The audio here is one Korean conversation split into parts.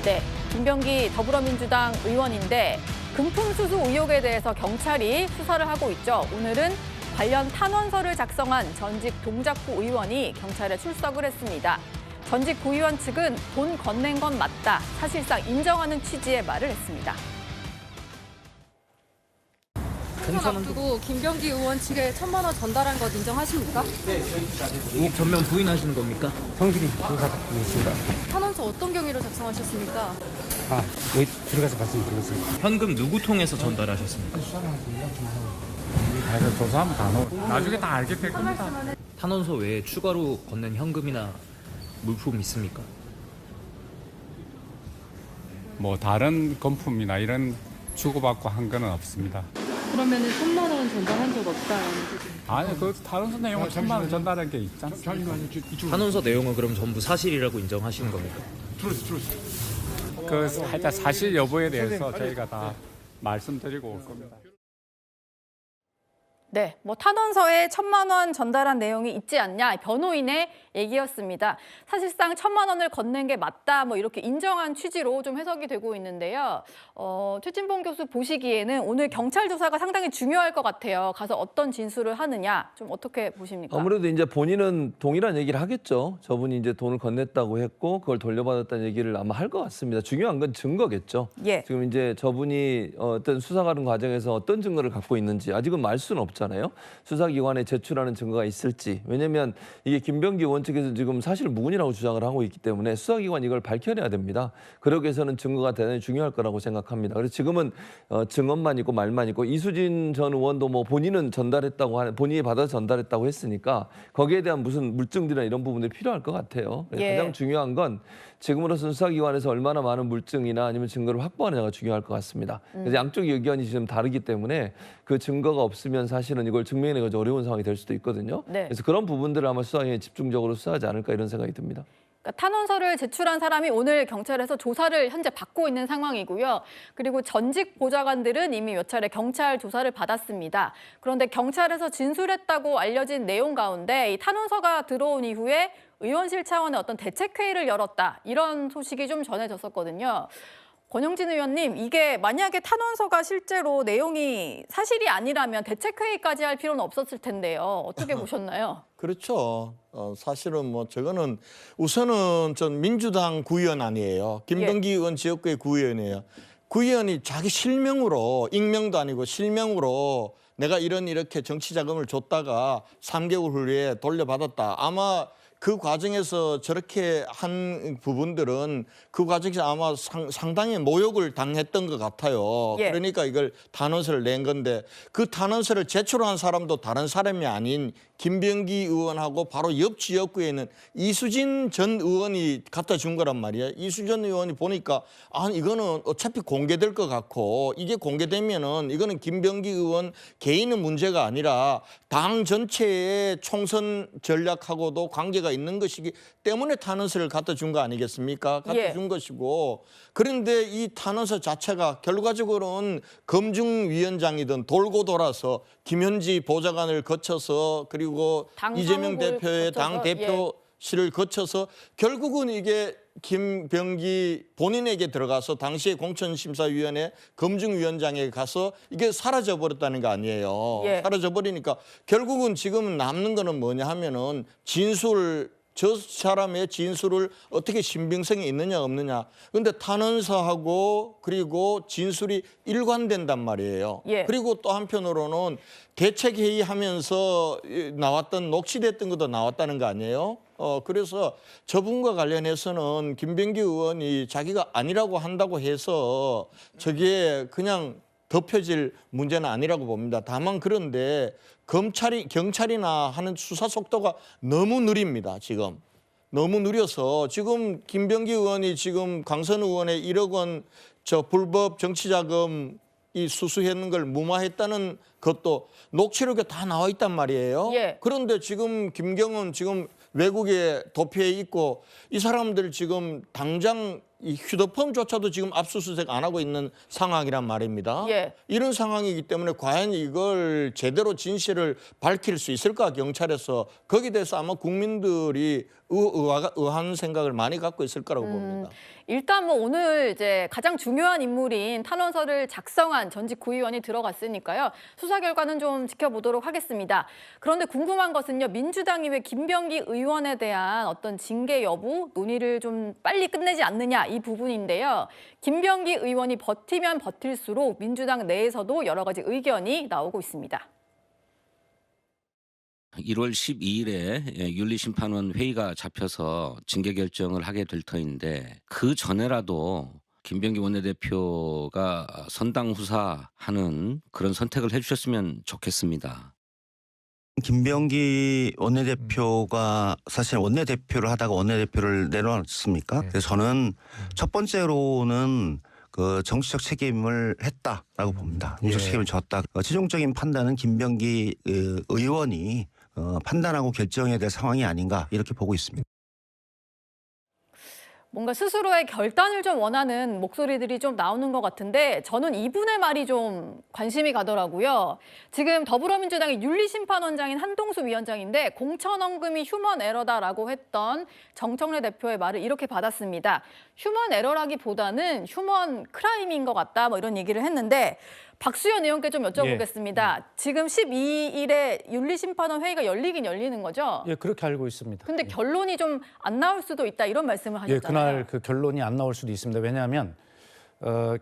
네, 김병기 더불어민주당 의원인데 금품 수수 의혹에 대해서 경찰이 수사를 하고 있죠. 오늘은 관련 탄원서를 작성한 전직 동작구 의원이 경찰에 출석을 했습니다. 전직 구의원 측은 돈 건넨 건 맞다, 사실상 인정하는 취지의 말을 했습니다. 총선 앞두고 김병기 의원 측에 1,000만 원 전달한 것 인정하십니까? 의혹 전면 부인하시는 겁니까? 성실히 조사받겠습니다. 탄원서 어떤 경위로 작성하셨습니까? 여기 들어가서 말씀드리겠습니다. 현금 누구 통해서 전달하셨습니까? 가서 조사하면 다 나오고 나중에 다 알게 될 겁니다. 탄원서 외에 추가로 건넨 현금이나 물품 있습니까? 뭐 다른 건품이나 이런 주고받고 한 거는 없습니다. 그러면은 1,000만 원 전달한 적 없다라는 거죠? 아니 그 다른 내용을 1,000만 원 전달한 게 있잖아. 탄원서 내용은 그럼 전부 사실이라고 인정하시는 겁니까? 그 살짝 사실 여부에 대해서 저희가 다 말씀드리고 올 겁니다. 네, 탄원서에 1,000만 원 전달한 내용이 있지 않냐, 변호인의 얘기였습니다. 사실상 1,000만 원을 건넨 게 맞다, 이렇게 인정한 취지로 좀 해석이 되고 있는데요. 최진봉 교수 보시기에는 오늘 경찰 조사가 상당히 중요할 것 같아요. 가서 어떤 진술을 하느냐, 좀 어떻게 보십니까? 아무래도 이제 본인은 동일한 얘기를 하겠죠. 저분이 이제 돈을 건넸다고 했고 그걸 돌려받았다는 얘기를 아마 할 것 같습니다. 중요한 건 증거겠죠. 예. 지금 이제 저분이 어떤 수사하는 과정에서 어떤 증거를 갖고 있는지 아직은 말 수는 없잖아요. 수사기관에 제출하는 증거가 있을지. 왜냐하면 이게 김병기 의원 측에서 지금 사실 무근이라고 주장을 하고 있기 때문에 수사기관이 이걸 밝혀내야 됩니다. 그러기 위해서는 증거가 대단히 중요할 거라고 생각합니다. 그래서 지금은 증언만 있고 말만 있고 이수진 전 의원도 본인은 전달했다고 본인이 받아서 전달했다고 했으니까 거기에 대한 무슨 물증들이나 이런 부분들이 필요할 것 같아요. 예. 가장 중요한 건 지금으로서는 수사기관에서 얼마나 많은 물증이나 아니면 증거를 확보하느냐가 중요할 것 같습니다. 그래서 양쪽 의견이 지금 다르기 때문에 그 증거가 없으면 사실은 이걸 증명해내기 어려운 상황이 될 수도 있거든요. 네. 그래서 그런 부분들을 아마 수사에 집중적으로 수사하지 않을까 이런 생각이 듭니다. 그러니까 탄원서를 제출한 사람이 오늘 경찰에서 조사를 현재 받고 있는 상황이고요. 그리고 전직 보좌관들은 이미 몇 차례 경찰 조사를 받았습니다. 그런데 경찰에서 진술했다고 알려진 내용 가운데 이 탄원서가 들어온 이후에 의원실 차원의 어떤 대책회의를 열었다, 이런 소식이 좀 전해졌었거든요. 권영진 의원님, 이게 만약에 탄원서가 실제로 내용이 사실이 아니라면 대책회의까지 할 필요는 없었을 텐데요. 어떻게 보셨나요? 그렇죠. 사실은 저거는 우선은 전 민주당 구의원 아니에요. 김병기 의원 지역구의 구의원이에요. 구의원이 자기 실명으로, 익명도 아니고 실명으로 내가 이렇게 정치 자금을 줬다가 3개월 후에 돌려받았다. 아마 그 과정에서 저렇게 한 부분들은 그 과정에서 아마 상당히 모욕을 당했던 것 같아요. 예. 그러니까 이걸 탄원서를 낸 건데 그 탄원서를 제출한 사람도 다른 사람이 아닌 김병기 의원하고 바로 옆 지역구에 있는 이수진 전 의원이 갖다 준 거란 말이에요. 이수진 의원이 보니까 이거는 어차피 공개될 것 같고 이게 공개되면은 이거는 김병기 의원 개인의 문제가 아니라 당 전체의 총선 전략하고도 관계가 있는 것이기 때문에 탄원서를 갖다 준 거 아니겠습니까? 갖다 준 것이고, 그런데 이 탄원서 자체가 결과적으로는 검증위원장이든 돌고 돌아서 김현지 보좌관을 거쳐서 그리고 이재명 대표의 당 대표실을 거쳐서 결국은 이게 김병기 본인에게 들어가서 당시에 공천심사위원회 검증위원장에 가서 이게 사라져버렸다는 거 아니에요. 사라져버리니까 결국은 지금 남는 거는 뭐냐 하면은 저 사람의 진술을 어떻게 신빙성이 있느냐 없느냐. 그런데 탄원서하고 그리고 진술이 일관된단 말이에요. 그리고 또 한편으로는 대책회의 하면서 나왔던 녹취됐던 것도 나왔다는 거 아니에요. 그래서 저분과 관련해서는 김병기 의원이 자기가 아니라고 한다고 해서 저게 그냥 덮여질 문제는 아니라고 봅니다. 다만 그런데 경찰이나 하는 수사 속도가 너무 느립니다. 지금 너무 느려서 지금 김병기 의원이 지금 강선 의원의 1억 원 불법 정치자금 이 수수했는 걸 무마했다는 것도 녹취록에 다 나와 있단 말이에요. 그런데 지금 김경은 지금 외국에 도피해 있고 이 사람들 지금 당장 이 휴대폰조차도 지금 압수수색 안 하고 있는 상황이란 말입니다. 예. 이런 상황이기 때문에 과연 이걸 제대로 진실을 밝힐 수 있을까 경찰에서 거기에 대해서 아마 국민들이 의아한 생각을 많이 갖고 있을 거라고 봅니다. 일단 뭐 오늘 이제 가장 중요한 인물인 탄원서를 작성한 전직 구의원이 들어갔으니까요. 수사 결과는 좀 지켜보도록 하겠습니다. 그런데 궁금한 것은요. 민주당이 왜 김병기 의원에 대한 어떤 징계 여부 논의를 좀 빨리 끝내지 않느냐 이 부분인데요. 김병기 의원이 버티면 버틸수록 민주당 내에서도 여러 가지 의견이 나오고 있습니다. 1월 12일에 윤리심판원 회의가 잡혀서 징계 결정을 하게 될 터인데 그 전에라도 김병기 원내대표가 선당 후사하는 그런 선택을 해주셨으면 좋겠습니다. 김병기 원내대표가 사실 원내대표를 하다가 원내대표를 내려놨습니까? 그래서 저는 첫 번째로는 그 정치적 책임을 했다라고 봅니다. 정치적 책임을 졌다. 최종적인 판단은 김병기 의원이 판단하고 결정해야 될 상황이 아닌가 이렇게 보고 있습니다. 뭔가 스스로의 결단을 좀 원하는 목소리들이 좀 나오는 것 같은데 저는 이분의 말이 좀 관심이 가더라고요. 지금 더불어민주당의 윤리심판원장인 한동수 위원장인데 공천원금이 휴먼 에러다라고 했던 정청래 대표의 말을 이렇게 받았습니다. 휴먼 에러라기보다는 휴먼 크라임인 것 같다 뭐 이런 얘기를 했는데 박수현 의원께 좀 여쭤보겠습니다. 지금 12일에 윤리심판원 회의가 열리긴 열리는 거죠? 예, 그렇게 알고 있습니다. 근데 결론이 좀 안 나올 수도 있다 이런 말씀을 하셨잖아요. 예, 그날 그 결론이 안 나올 수도 있습니다. 왜냐하면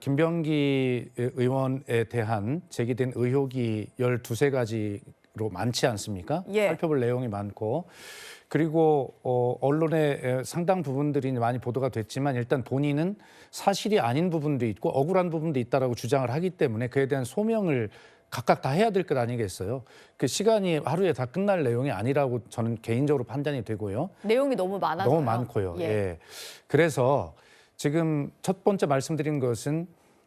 김병기 의원에 대한 제기된 의혹이 12~13가지로 많지 않습니까? 예. 살펴볼 내용이 많고 그리고 언론의 상당 부분들이 많이 보도가 됐지만 일단 본인은 사실이 아닌 부분도 있고 억울한 부분도 있다라고 주장을 하기 때문에 그에 대한 소명을 각각 다 해야 될 것 아니겠어요? 그 시간이 하루에 다 끝날 내용이 아니라고 저는 개인적으로 판단이 되고요. 내용이 너무 많아서 너무 많고요. 예. 그래서 지금 첫 번째 말씀드린 것은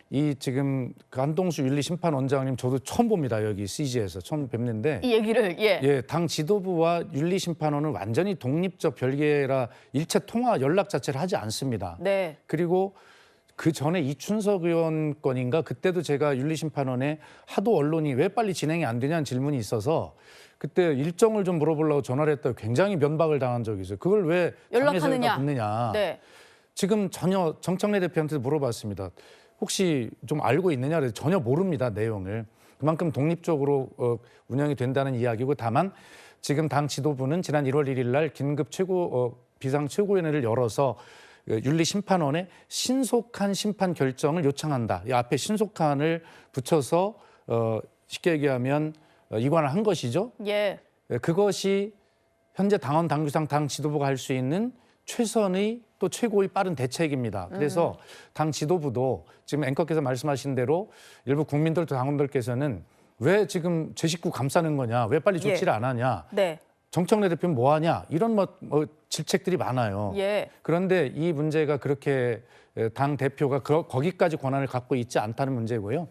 이 지금 그 한동수 윤리심판원장님 저도 처음 봅니다. 여기 CG에서 처음 뵙는데 이 얘기를 예, 당 지도부와 윤리심판원은 완전히 독립적 별개라 일체 통화 연락 자체를 하지 않습니다. 네. 그리고 그 전에 이춘석 의원 건인가 그때도 제가 윤리심판원에 하도 언론이 왜 빨리 진행이 안 되냐는 질문이 있어서 그때 일정을 좀 물어보려고 전화를 했더니 굉장히 면박을 당한 적이 있어요. 그걸 왜 연락하느냐. 붙느냐. 네. 지금 전혀 정청래 대표한테 물어봤습니다. 혹시 좀 알고 있느냐 그래서 전혀 모릅니다. 내용을. 그만큼 독립적으로 운영이 된다는 이야기고 다만 지금 당 지도부는 지난 1월 1일 날 긴급 비상 최고위원회를 열어서 윤리심판원에 신속한 심판 결정을 요청한다. 이 앞에 신속한을 붙여서 쉽게 얘기하면 이관을 한 것이죠. 예. 그것이 현재 당원 당규상 당 지도부가 할 수 있는 최선의 또 최고의 빠른 대책입니다. 그래서 당 지도부도 지금 앵커께서 말씀하신 대로 일부 국민들도 당원들께서는 왜 지금 제 식구 감싸는 거냐, 왜 빨리 조치를 안 하냐, 네. 정청래 대표는 뭐 하냐 이런 질책들이 많아요. 예. 그런데 이 문제가 그렇게 당 대표가 거기까지 권한을 갖고 있지 않다는 문제고요.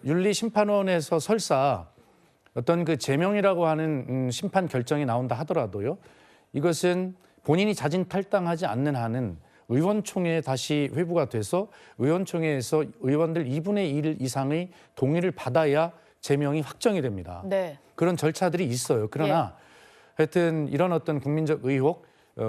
윤리심판원에서 설사 어떤 그 제명이라고 하는 심판 결정이 나온다 하더라도요. 이것은 본인이 자진 탈당하지 않는 한은 의원총회에 다시 회부가 돼서 의원총회에서 의원들 2분의 1 이상의 동의를 받아야 제명이 확정이 됩니다. 네. 그런 절차들이 있어요. 그러나 하여튼 이런 어떤 국민적 의혹,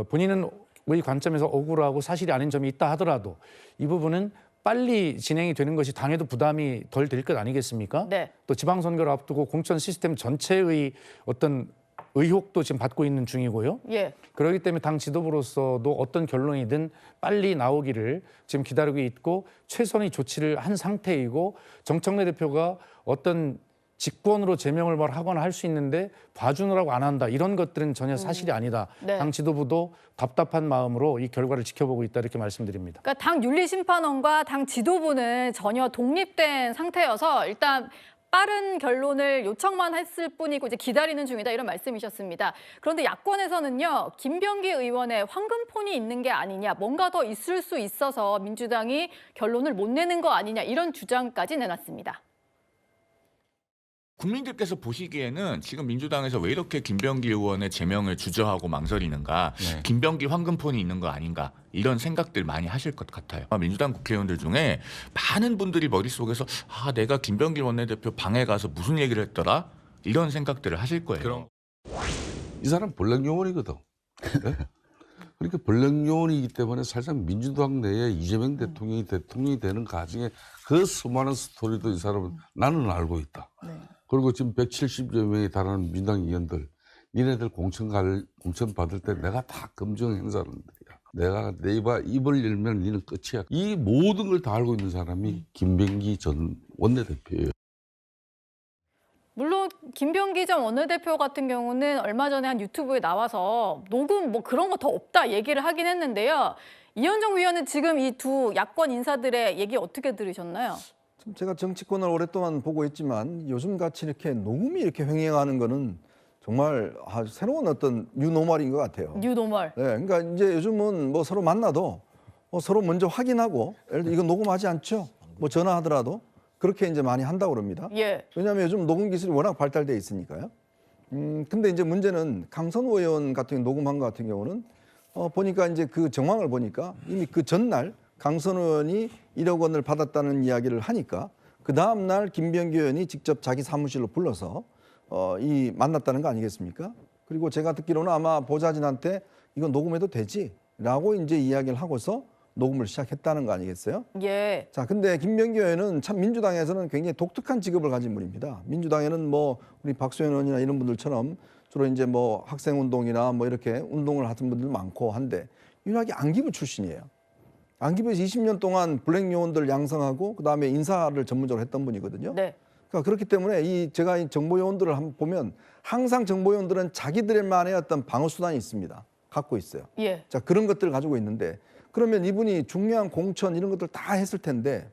본인은 우리 관점에서 억울하고 사실이 아닌 점이 있다 하더라도 이 부분은 빨리 진행이 되는 것이 당에도 부담이 덜 될 것 아니겠습니까? 네. 또 지방선거를 앞두고 공천 시스템 전체의 어떤 의혹도 지금 받고 있는 중이고요. 예. 그렇기 때문에 당 지도부로서도 어떤 결론이든 빨리 나오기를 지금 기다리고 있고 최선의 조치를 한 상태이고 정청래 대표가 어떤 직권으로 제명을 뭘 하거나 할 수 있는데 봐주느라고 안 한다. 이런 것들은 전혀 사실이 아니다. 네. 당 지도부도 답답한 마음으로 이 결과를 지켜보고 있다 이렇게 말씀드립니다. 그러니까 당 윤리심판원과 당 지도부는 전혀 독립된 상태여서 일단 빠른 결론을 요청만 했을 뿐이고 이제 기다리는 중이다 이런 말씀이셨습니다. 그런데 야권에서는요. 김병기 의원의 황금폰이 있는 게 아니냐, 뭔가 더 있을 수 있어서 민주당이 결론을 못 내는 거 아니냐 이런 주장까지 내놨습니다. 국민들께서 보시기에는 지금 민주당에서 왜 이렇게 김병기 의원의 제명을 주저하고 망설이는가, 네. 김병기 황금폰이 있는 거 아닌가, 이런 생각들 많이 하실 것 같아요. 민주당 국회의원들 중에 많은 분들이 머릿속에서 내가 김병기 원내대표 방에 가서 무슨 얘기를 했더라, 이런 생각들을 하실 거예요. 이 사람 블랙요원이거든. 네? 그러니까 블랙요원이기 때문에 사실상 민주당 내에 이재명 대통령이 되는 과정에 그 수많은 스토리도 이 사람은 나는 알고 있다. 네. 그리고 지금 170여 명에 달하는 민주당 의원들, 니네들 공천 받을 때 내가 다 검증 행사한다. 내가 내 입을 열면 니는 끝이야. 이 모든 걸 다 알고 있는 사람이 김병기 전 원내대표예요. 물론 김병기 전 원내대표 같은 경우는 얼마 전에 한 유튜브에 나와서 녹음 뭐 그런 거 더 없다 얘기를 하긴 했는데요. 이현정 위원은 지금 이 두 야권 인사들의 얘기 어떻게 들으셨나요? 제가 정치권을 오랫동안 보고 있지만 요즘 같이 이렇게 녹음이 이렇게 횡행하는 거는 정말 아주 새로운 어떤 뉴노멀인 것 같아요. 뉴노멀. 네, 그러니까 이제 요즘은 뭐 서로 만나도 서로 먼저 확인하고, 예를 들어 이거 녹음하지 않죠? 뭐 전화하더라도 그렇게 이제 많이 한다고 그럽니다. 예. 왜냐하면 요즘 녹음 기술이 워낙 발달돼 있으니까요. 근데 이제 문제는 강선우 의원 같은 녹음한 것 같은 경우는 보니까 이제 그 정황을 보니까 이미 그 전날 강선우 의원이 1억 원을 받았다는 이야기를 하니까 그 다음 날 김병기 의원이 직접 자기 사무실로 불러서 이 만났다는 거 아니겠습니까? 그리고 제가 듣기로는 아마 보좌진한테 이거 녹음해도 되지라고 이제 이야기를 하고서 녹음을 시작했다는 거 아니겠어요? 예. 자, 근데 김병기 의원은 참 민주당에서는 굉장히 독특한 직업을 가진 분입니다. 민주당에는 뭐 우리 박수현 의원이나 이런 분들처럼 주로 이제 뭐 학생운동이나 뭐 이렇게 운동을 하던 분들 많고 한데 유일하게 안기부 출신이에요. 안기부에서 20년 동안 블랙 요원들 양성하고 그다음에 인사를 전문적으로 했던 분이거든요. 네. 그러니까 그렇기 때문에 제가 이 정보 요원들을 한번 보면 항상 정보 요원들은 자기들만의 어떤 방어 수단이 있습니다. 갖고 있어요. 예. 자, 그런 것들을 가지고 있는데 그러면 이분이 중요한 공천 이런 것들 다 했을 텐데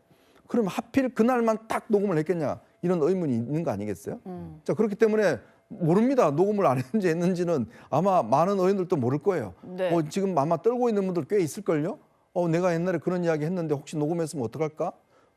그럼 하필 그날만 딱 녹음을 했겠냐 이런 의문이 있는 거 아니겠어요? 자, 그렇기 때문에 모릅니다. 녹음을 안 했는지는 아마 많은 의원들도 모를 거예요. 네. 지금 아마 떨고 있는 분들 꽤 있을걸요? 내가 옛날에 그런 이야기 했는데 혹시 녹음했으면 어떡할까?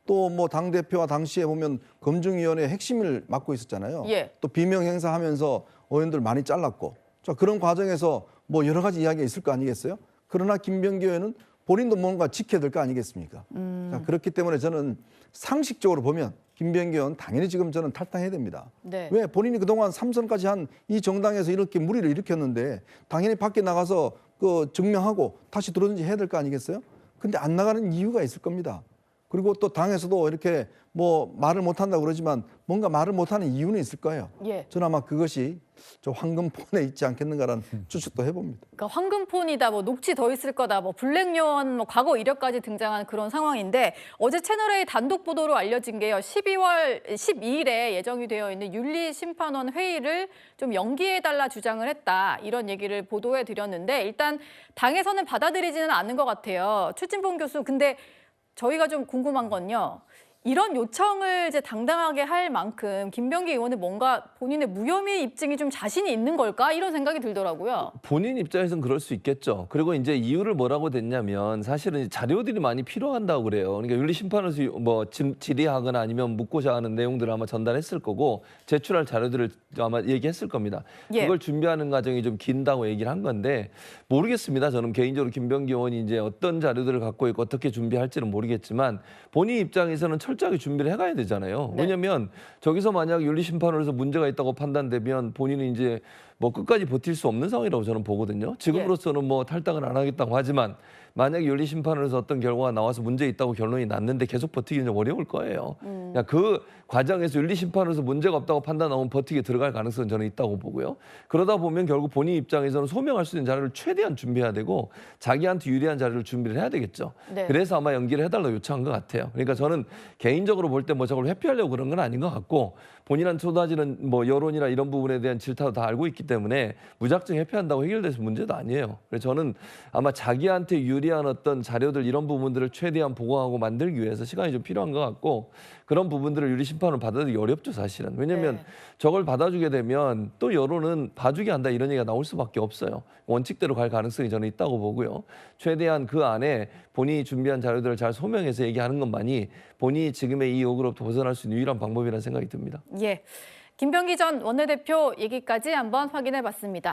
또 뭐 당대표와 당시에 보면 검증위원회 핵심을 맡고 있었잖아요. 예. 또 비명 행사하면서 의원들 많이 잘랐고. 자, 그런 과정에서 뭐 여러 가지 이야기가 있을 거 아니겠어요? 그러나 김병기 의원은 본인도 뭔가 지켜야 될 거 아니겠습니까? 자, 그렇기 때문에 저는 상식적으로 보면 김병기 의원 당연히 지금 저는 탈당해야 됩니다. 네. 왜? 본인이 그동안 3선까지 한 이 정당에서 이렇게 무리를 일으켰는데 당연히 밖에 나가서 그 증명하고 다시 들어오든지 해야 될 거 아니겠어요? 근데 안 나가는 이유가 있을 겁니다. 그리고 또 당에서도 이렇게 뭐 말을 못한다고 그러지만 뭔가 말을 못하는 이유는 있을 거예요. 예. 저는 아마 그것이 저 황금폰에 있지 않겠는가라는 추측도 해봅니다. 그러니까 황금폰이다, 뭐 녹취 더 있을 거다, 뭐 블랙요원, 뭐 과거 이력까지 등장한 그런 상황인데 어제 채널A 단독 보도로 알려진 게요. 12월 12일에 예정이 되어 있는 윤리심판원 회의를 좀 연기해달라 주장을 했다. 이런 얘기를 보도해 드렸는데 일단 당에서는 받아들이지는 않은 것 같아요. 최진봉 교수, 근데 저희가 좀 궁금한 건요. 이런 요청을 이제 당당하게 할 만큼 김병기 의원은 뭔가 본인의 무혐의 입증이 좀 자신이 있는 걸까? 이런 생각이 들더라고요. 본인 입장에서는 그럴 수 있겠죠. 그리고 이제 이유를 뭐라고 댔냐면 사실은 자료들이 많이 필요한다고 그래요. 그러니까 윤리심판에서 뭐 질의하거나 아니면 묻고자 하는 내용들을 아마 전달했을 거고 제출할 자료들을 아마 얘기했을 겁니다. 예. 그걸 준비하는 과정이 좀 긴다고 얘기를 한 건데 모르겠습니다. 저는 개인적으로 김병기 의원이 이제 어떤 자료들을 갖고 있고 어떻게 준비할지는 모르겠지만 본인 입장에서는 철저하게 준비를 해가야 되잖아요. 네. 왜냐하면 저기서 만약 윤리심판으로서 문제가 있다고 판단되면 본인은 이제 뭐 끝까지 버틸 수 없는 상황이라고 저는 보거든요. 지금으로서는 뭐 탈당을 안 하겠다고 하지만 만약 윤리심판으로서 어떤 결과가 나와서 문제 있다고 결론이 났는데 계속 버티기는 좀 어려울 거예요. 그러니까 그 과정에서 윤리심판으로서 문제가 없다고 판단 나오면 버티게 들어갈 가능성은 저는 있다고 보고요. 그러다 보면 결국 본인 입장에서는 소명할 수 있는 자료를 최대한 준비해야 되고 자기한테 유리한 자료를 준비를 해야 되겠죠. 네. 그래서 아마 연기를 해달라고 요청한 것 같아요. 그러니까 저는 개인적으로 볼 때 뭐 저걸 회피하려고 그런 건 아닌 것 같고 본인한테 쏟아지는 뭐 여론이나 이런 부분에 대한 질타도 다 알고 있기 때문에 무작정 회피한다고 해결돼서 문제도 아니에요. 그래서 저는 아마 자기한테 유리한 어떤 자료들 이런 부분들을 최대한 보강하고 만들기 위해서 시간이 좀 필요한 것 같고 그런 부분들을 윤리심판을 받아들이기 어렵죠, 사실은. 왜냐하면 네. 저걸 받아주게 되면 또 여론은 봐주게 한다 이런 얘기가 나올 수밖에 없어요. 원칙대로 갈 가능성이 저는 있다고 보고요. 최대한 그 안에 본인이 준비한 자료들을 잘 소명해서 얘기하는 것만이 본인이 지금의 이 욕으로부터 벗어날 수 있는 유일한 방법이라는 생각이 듭니다. 예. 김병기 전 원내대표 얘기까지 한번 확인해 봤습니다.